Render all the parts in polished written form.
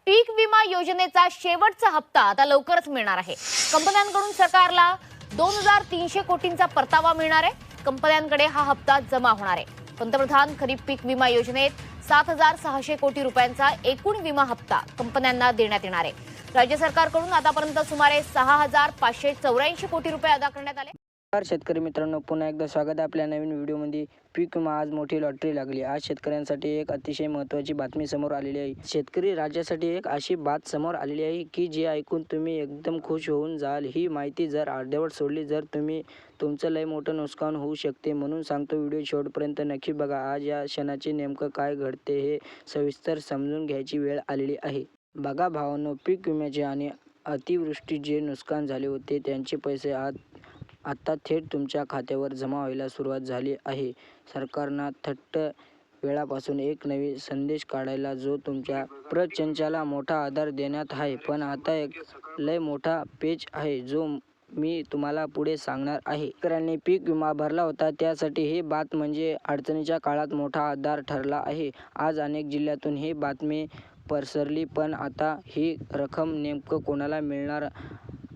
पीक विमा योजनेचा शेवटचा हप्ता आता लवकरच मिळणार आहे। कंपन्यांकडून सरकारला 2300 कोटींचा परतावा मिळणार आहे। कंपन्यांकडे हा हप्ता जमा होणार आहे। पंतप्रधान खरीप पीक विमा योजनेत 7600 कोटी रुपयांचा एकूण विमा हप्ता कंपन्यांना देण्यात येणार आहे। राज्य सरकारकडून आतापर्यंत सुमारे 6584 कोटी रुपये अदा करण्यात आले। शेतकरी मित्रांनो, पुन्हा एकदा स्वागत आहे आपल्या नवीन व्हिडिओमध्ये। पीक विमा आज मोठी लॉटरी लागली। आज शेतकऱ्यांसाठी एक अतिशय महत्त्वाची बातमी समोर आलेली आहे। शेतकरी राज्यासाठी एक अशी बात समोर आलेली आहे की जे ऐकून तुम्ही एकदम खुश होऊन जाल। ही माहिती जर अर्धवट सोडली जर तुमचं लय मोठं नुकसान होऊ शकते, म्हणून सांगतो व्हिडिओ शेवटपर्यंत नक्की बघा। आज या क्षणाचे नेमकं काय घडते हे सविस्तर समजून घ्यायची वेळ आलेली आहे। बघा भावांनो, पीक विम्याचे आणि अतिवृष्टी जे नुकसान झाले होते त्यांचे पैसे आता थेट तुमच्या खात्यावर जमा व्हायला सुरुवात झाली आहे। सरकारनं थट्ट वेळापासून एक नवीन संदेश काढायला जो तुमच्या प्रपंचाला मोठा आधार देण्यात आहे। पण आता एक लय मोठा पेच आहे जो मी तुम्हाला पुढे सांगणार आहे। शेतकऱ्यांनी पीक विमा भरला होता त्यासाठी ही बात म्हणजे अडचणीच्या काळात मोठा आधार ठरला आहे। आज अनेक जिल्ह्यातून ही बातमी पसरली, पण आता ही रक्कम नेमकं कोणाला मिळणार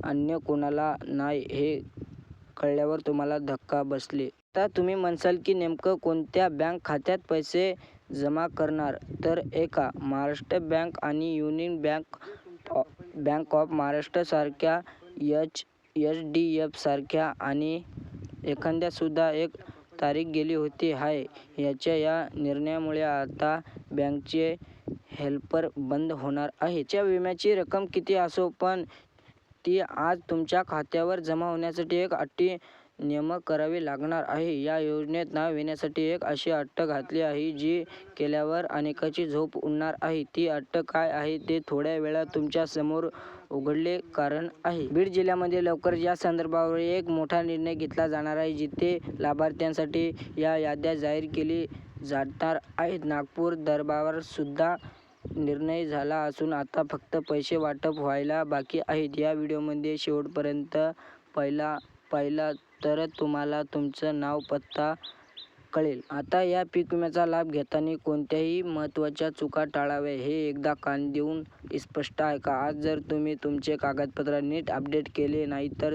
अन्य कोणाला नाही हे कळल्यावर तुम्हाला धक्का बसले। आता तुम्ही म्हणसाल की नेमकं कोणत्या बँक खात्यात पैसे जमा करणार, तर एका महाराष्ट्र बँक आणि युनियन बँक ऑफ महाराष्ट्र सारख्या HDF सारख्या आणि एखाद्या सुद्धा एक तारीख गेली होती आहे। या निर्णयामुळे आता बँकचे हेल्पर बंद होणार आहे। च्या विम्याची रक्कम किती असो पण ती आज तुमच्या खात्यावर जमा होण्यासाठी एक अटी नेमक करावी लागणार आहे। या योजनेत नाव येण्यासाठी एक अशी अट घातली आहे जी केल्यावर अनेकांची झोप उडणार आहे। ती अट काय आहे ते थोड्या वेळात तुमच्या समोर उघडले कारण आहे। बीड जिल्ह्यामध्ये लवकरच या संदर्भावर एक मोठा निर्णय घेतला जाणार आहे, जिथे लाभार्थ्यांसाठी या याद्या जाहीर केली जाणार आहेत। नागपूर दरबारावर सुद्धा निर्णय झाला असून आता फक्त पैसे वाटप व्हायला बाकी आहेत। या व्हिडिओमध्ये शेवटपर्यंत पाहिला तर तुम्हाला तुमचं नाव पत्ता कळेल। आता या पीक विम्याचा लाभ घेताना कोणत्याही महत्त्वाच्या चुका टाळाव्या हे एकदा कान देऊन स्पष्ट ऐका। आज जर तुम्ही तुमचे कागदपत्र नीट अपडेट केले नाही तर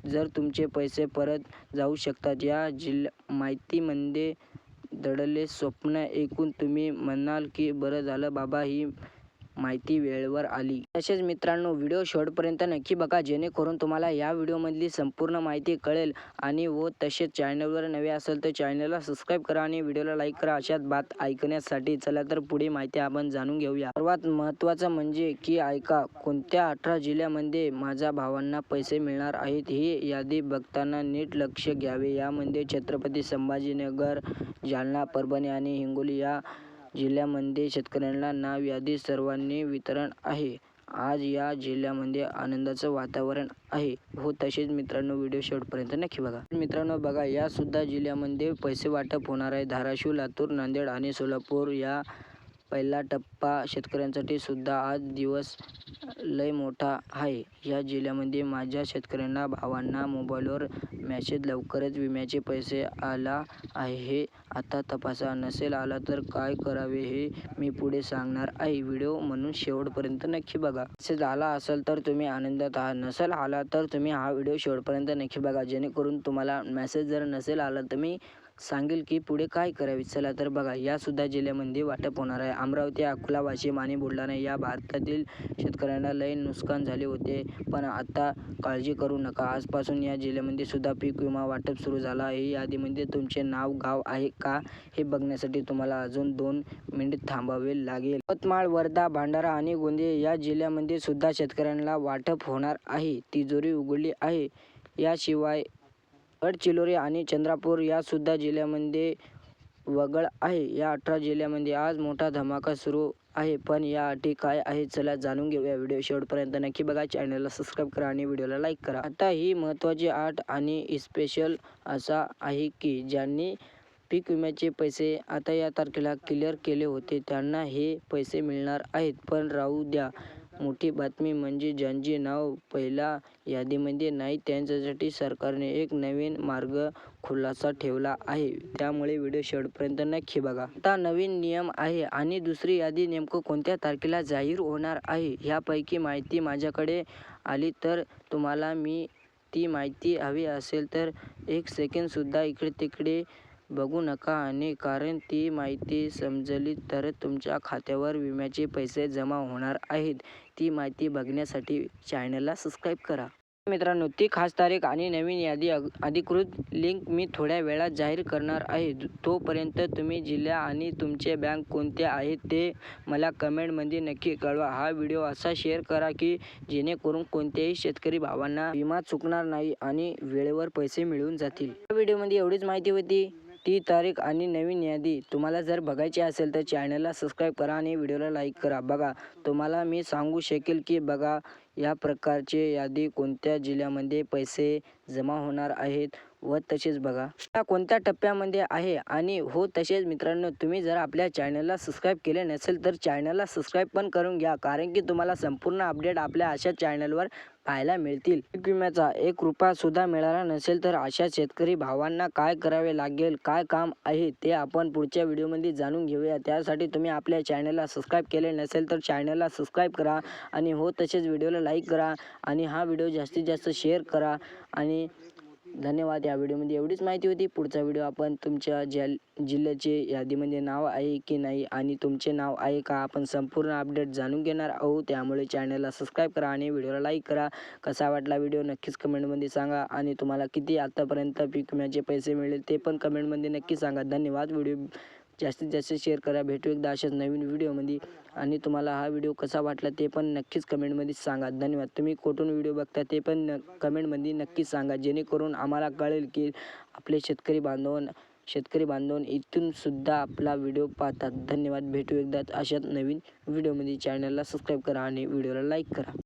जर तुमचे पैसे परत जाऊ शकतात। या माहितीमध्ये दडले स्वप्न ऐकून तुम्ही म्हणाल की बरं झालं बाबा ही माहिती वेळेवर आली। तसेच मित्रांनो, व्हिडिओ शेवटपर्यंत नक्की बघा जेणेकरून तुम्हाला या व्हिडिओमधली संपूर्ण माहिती कळेल आणि तसेच चॅनलवर नवे असेल तर चॅनलला सबस्क्राईब करा आणि व्हिडिओला लाईक करा अशाच बात ऐकण्यासाठी। चला तर पुढे माहिती आपण जाणून घेऊया। सर्वात महत्त्वाचं म्हणजे की ऐका कोणत्या 18 जिल्ह्यामध्ये माझ्या भावांना पैसे मिळणार आहेत ही यादी बघताना नीट लक्ष द्यावे। यामध्ये छत्रपती संभाजीनगर, जालना, परभणी आणि हिंगोली या जिल्ह्यामध्ये शेतकऱ्यांना नाव यादी सर्वांनी वितरण आहे। आज या जिल्ह्यामध्ये आनंदाचं वातावरण आहे तसेच मित्रांनो व्हिडिओ शेवटपर्यंत नक्की बघा। मित्रांनो बघा, या सुद्धा जिल्ह्यामध्ये पैसे वाटप होणार आहे। धाराशिव, लातूर, नांदेड आणि सोलापूर या पहिला टप्पा शेतकऱ्यांसाठी सुद्धा आज दिवस लय मोठा आहे। या जिल्ह्यामध्ये माझ्या शेतकऱ्यांना भावांना मोबाईलवर मेसेज लवकरच विम्याचे पैसे आला आहे हे आता तपासा। नसेल आला तर काय करावे हे मी पुढे सांगणार आहे। व्हिडिओ म्हणून शेवटपर्यंत नक्की बघा। मेसेज आला असेल तर तुम्ही आनंदात आहात, नसेल आला तर तुम्ही हा व्हिडिओ शेवटपर्यंत नक्की बघा जेणेकरून तुम्हाला मेसेज जर नसेल आला तर मी सांगेल की पुढे काय करावे। चला तर बघा, या सुद्धा जिल्ह्यामध्ये वाटप होणार आहे। अमरावती, अकोला, वाशिम आणि बुलढाणा या भारतातील शेतकऱ्यांना लय नुकसान झाले होते, पण आता काळजी करू नका। आजपासून या जिल्ह्यामध्ये सुद्धा पीक विमा वाटप सुरू झाला आहे। यादीमध्ये तुमचे नाव गाव आहे का हे बघण्यासाठी तुम्हाला अजून 2 मिनिट थांबावे लागेल। यवतमाळ, वर्धा, भंडारा आणि गोंदिया या जिल्ह्यामध्ये सुद्धा शेतकऱ्यांना वाटप होणार आहे। तिजोरी उघडली आहे। याशिवाय गडचिरोली आणि चंद्रपूर या सुद्धा जिल्ह्यामध्ये वगळ आहे। या 18 जिल्ह्यामध्ये आज मोठा धमाका सुरू आहे, पण या अटी काय आहेत चला जाणून घेऊया। व्हिडिओ शेवटपर्यंत नक्की बघा, चॅनलला सबस्क्राईब करा आणि व्हिडिओला लाईक करा। आता ही महत्त्वाची अट आणि स्पेशल असा आहे की ज्यांनी पीक विम्याचे पैसे आता या तारखेला क्लिअर केले होते त्यांना हे पैसे मिळणार आहेत। पण राहू द्या, मोठी बातमी म्हणजे ज्यांचे नाव पहिल्या यादीमध्ये नाही त्यांच्यासाठी सरकारने एक नवीन मार्ग खुलासा ठेवला आहे. त्यामुळे व्हिडिओ शेवटपर्यंत नक्की बघा. आता नवीन नियम आहे आणि दुसरी यादी नेमकं कोणत्या तारखेला जाहीर होणार आहे ह्यापैकी माहिती माझ्याकडे आली तर तुम्हाला मी ती माहिती हवी असेल तर एक सेकंदसुद्धा इकडे तिकडे बघू नका आणि कारण ती माहिती समजली तर तुमच्या खात्यावर विम्याचे पैसे जमा होणार आहेत. ती माहिती बघण्यासाठी चॅनलला सबस्क्राईब करा. मित्रांनो, ती खास तारीख आणि नवीन यादी अधिकृत लिंक मी थोड्या वेळात जाहीर करणार आहे. तोपर्यंत तुम्ही जिल्हा आणि तुमचे बँक कोणते आहेत ते मला कमेंटमध्ये नक्की कळवा. हा व्हिडिओ असा शेअर करा की जेणेकरून कोणत्याही शेतकरी भावांना विमा चुकणार नाही आणि वेळेवर पैसे मिळून जातील. या व्हिडिओमध्ये एवढीच माहिती होती. ती तारीख आणि नवीन यादी तुम्हाला जर बघायची असेल तर चॅनलला सबस्क्राईब करा आणि व्हिडिओला लाईक करा. बघा, तुम्हाला मी सांगू शकेल की बघा या प्रकारचे यादी कोणत्या जिल्ह्यामध्ये पैसे जमा होणार आहेत व तसेच बघा कोणत्या टप्प्यामध्ये आहे आणि हो तसेच मित्रांनो, तुम्ही जर आपल्या चॅनलला सबस्क्राईब केले नसेल तर चॅनलला सबस्क्राईब पण करून घ्या, कारण की तुम्हाला संपूर्ण अपडेट आपल्या अशा चॅनलवर पाहायला मिळतील. पीक विम्याचा 1 रुपया सुद्धा मिळाला नसेल तर अशा शेतकरी भावांना काय करावे लागेल, काय काम आहे ते आपण पुढच्या व्हिडिओमध्ये जाणून घेऊया. त्यासाठी तुम्ही आपल्या चॅनलला सबस्क्राईब केले नसेल तर चॅनलला सबस्क्राईब करा आणि हो तसेच व्हिडिओला लाईक करा आणि हा व्हिडिओ जास्तीत जास्त शेअर करा आणि धन्यवाद. या व्हिडिओमध्ये एवढीच माहिती होती. पुढचा व्हिडिओ आपण तुमच्या जिल्ह्याचे यादीमध्ये नाव आहे की नाही आणि तुमचे नाव आहे का आपण संपूर्ण अपडेट जाणून घेणार आहोत. त्यामुळे चॅनलला सबस्क्राईब करा आणि व्हिडिओला लाईक करा. कसा वाटला व्हिडिओ नक्कीच कमेंटमध्ये सांगा आणि तुम्हाला किती आतापर्यंत पीक विम्याचे पैसे मिळेल ते पण कमेंटमध्ये नक्की सांगा. धन्यवाद. व्हिडिओ जास्तीत जास्त शेअर करा. भेटू एकदा अशाच नवीन व्हिडिओमध्ये आणि तुम्हाला हा व्हिडिओ कसा वाटला ते पण नक्कीच कमेंटमध्ये सांगा. धन्यवाद. तुम्ही कुठून व्हिडिओ बघता ते पण कमेंटमध्ये नक्की सांगा, जेणेकरून आम्हाला कळेल की आपले शेतकरी बांधव इथून सुद्धा आपला व्हिडिओ पाहतात. धन्यवाद. भेटू एकदा अशाच नवीन व्हिडिओमध्ये. चॅनलला सबस्क्राईब करा आणि व्हिडिओला लाईक करा.